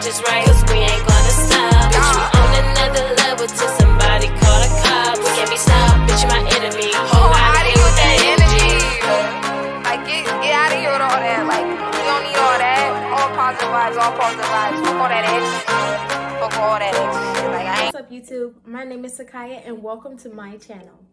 just right, cause we ain't gonna stop. Bitch, we on another level till somebody call the cops. We can't be stopped, bitch, you my enemy. Oh, out of here with that energy. Like, get out of here with all that. Like, we don't need all that. All positive vibes, all positive vibes. Fuck all that extra. Fuck all that extra shit. Like, I ain't. What's up, YouTube? My name is Sekaiya, and welcome to my channel.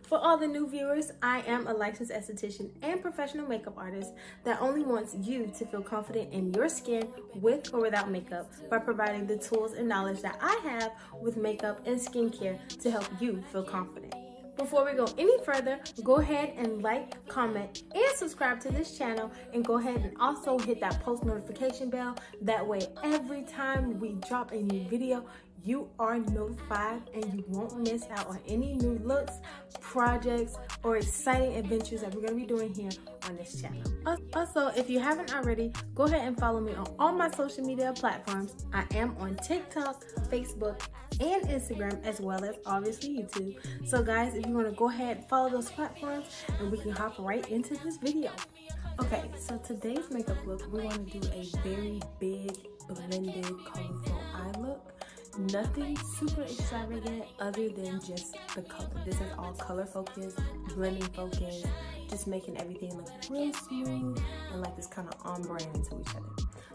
For all the new viewers, I am a licensed esthetician and professional makeup artist that only wants you to feel confident in your skin with or without makeup by providing the tools and knowledge that I have with makeup and skincare to help you feel confident. Before we go any further, go ahead and like, comment, and subscribe to this channel, and go ahead and also hit that post notification bell. That way, every time we drop a new video, you are notified and you won't miss out on any new looks, projects, or exciting adventures that we're going to be doing here on this channel. Also, if you haven't already, go ahead and follow me on all my social media platforms. I am on TikTok, Facebook, and Instagram, as well as obviously YouTube. So guys, if you want to go ahead, follow those platforms, and we can hop right into this video. Okay, so today's makeup look, we want to do a very big, blended, colorful eye look. Nothing super extravagant other than just the color. This is all color focused, blending focused, just making everything look real smooth and like this kind of on brand to each other.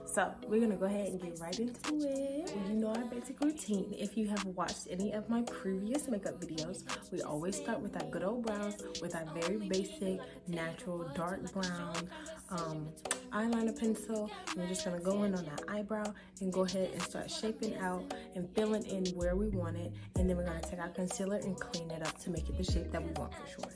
So we're gonna go ahead and get right into it. You know our basic routine. If you have watched any of my previous makeup videos, we always start with our good old brows with our very basic, natural, dark brown eyeliner pencil. And we're just gonna go in on that eyebrow and go ahead and start shaping out and filling in where we want it. And then we're gonna take our concealer and clean it up to make it the shape that we want for sure.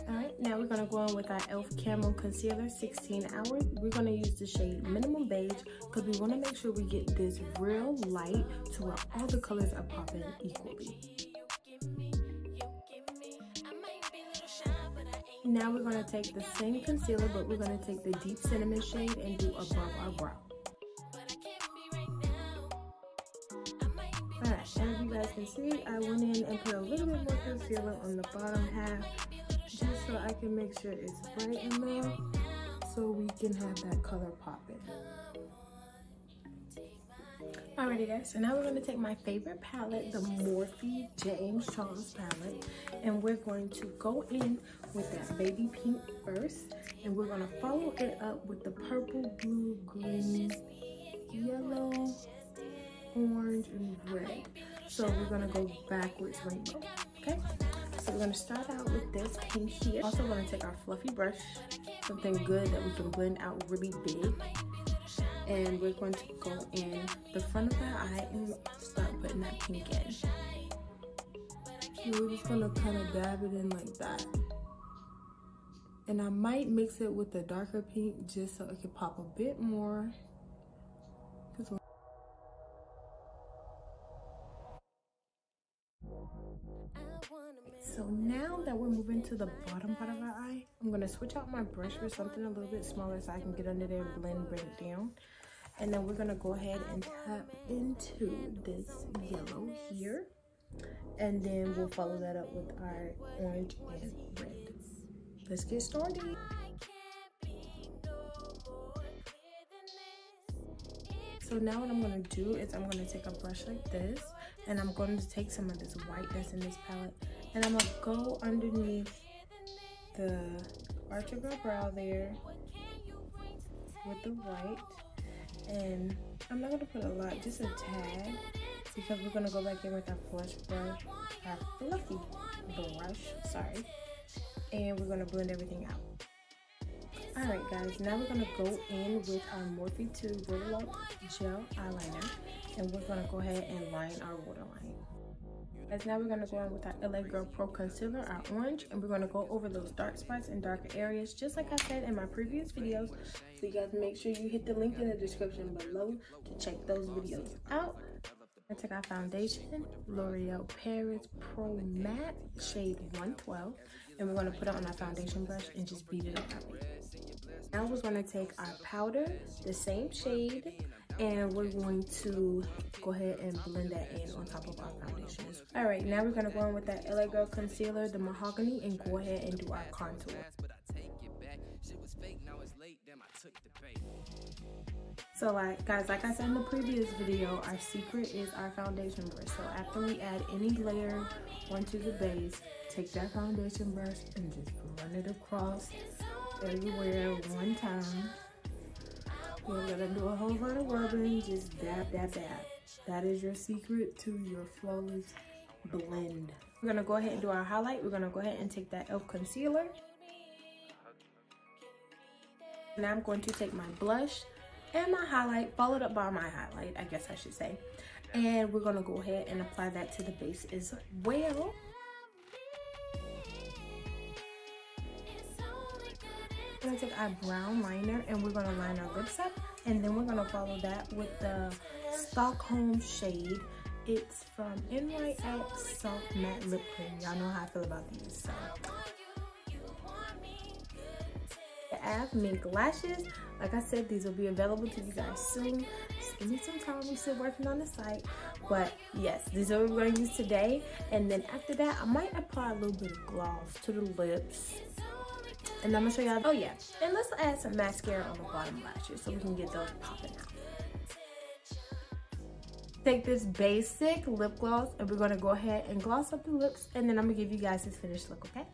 Alright, now we're going to go on with our e.l.f. Camo Concealer 16 Hour. We're going to use the shade Minimum Beige because we want to make sure we get this real light to where all the colors are popping equally. Now we're going to take the same concealer, but we're going to take the Deep Cinnamon shade and do above our brow. Alright, as you guys can see, I went in and put a little bit more concealer on the bottom half, just so I can make sure it's bright enough so we can have that color popping. Alrighty guys, so now we're going to take my favorite palette, the Morphe James Charles palette, and we're going to go in with that baby pink first, and we're going to follow it up with the purple, blue, green, yellow, orange, and red. So we're going to go backwards rainbow, okay? So we're going to start out with this pink here. Also going to take our fluffy brush, something good that we can blend out really big. And we're going to go in the front of our eye and start putting that pink in. So we're just going to kind of dab it in like that. And I might mix it with the darker pink just so it can pop a bit more. So now that we're moving to the bottom part of our eye, I'm going to switch out my brush for something a little bit smaller so I can get under there and bring it down. And then we're going to go ahead and tap into this yellow here. And then we'll follow that up with our orange and red. Let's get started. So now what I'm going to do is I'm going to take a brush like this, and I'm going to take some of this white that's in this palette, and I'm going to go underneath the arch of our brow there with the white. And I'm not going to put a lot, just a tad, because we're going to go back in with our fluffy brush, sorry, and we're going to blend everything out. Alright guys, now we're going to go in with our Morphe 2 Roller Gel Eyeliner, and we're going to go ahead and line our waterline. As now we're going to go in with our LA Girl Pro Concealer, our orange, and we're going to go over those dark spots and darker areas, just like I said in my previous videos. So you guys make sure you hit the link in the description below to check those videos out. I take our foundation, L'Oreal Paris Pro Matte, shade 112, and we're going to put it on our foundation brush and just beat it up. Now we're going to take our powder, the same shade, and we're going to go ahead and blend that in on top of our foundation. Alright, now we're going to go in with that LA Girl Concealer, the Mahogany, and go ahead and do our contour. So guys, like I said in the previous video, our secret is our foundation brush. So after we add any layer onto the base, take that foundation brush and just run it across everywhere one time. You're gonna do a whole lot of rubbing, just dab, dab, dab. That is your secret to your flawless blend. We're gonna go ahead and do our highlight. We're gonna go ahead and take that e.l.f. concealer. Now I'm going to take my blush and my highlight, followed up by my highlight, I guess I should say. And we're gonna go ahead and apply that to the base as well. We're gonna take our brown liner and we're gonna line our lips up, and then we're gonna follow that with the Stockholm shade. It's from NYX Soft Matte Lip Cream. Y'all know how I feel about these. So I have mink lashes. Like I said, these will be available to you guys soon. Just give me some time. We're still working on the site. But yes, these are what we're going to use today. And then after that, I might apply a little bit of gloss to the lips. And I'm going to show y'all. Oh yeah. And let's add some mascara on the bottom lashes so we can get those popping out. Take this basic lip gloss and we're going to go ahead and gloss up the lips. And then I'm going to give you guys this finished look, okay?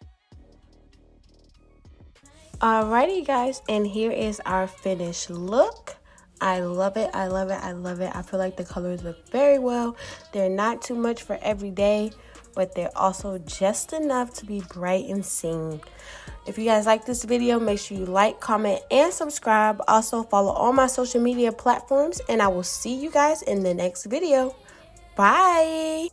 Alrighty guys, and here is our finished look. I love it, I love it, I love it. I feel like the colors look very well. They're not too much for every day, but they're also just enough to be bright and seen. If you guys like this video, make sure you like, comment, and subscribe. Also follow all my social media platforms, and I will see you guys in the next video. Bye!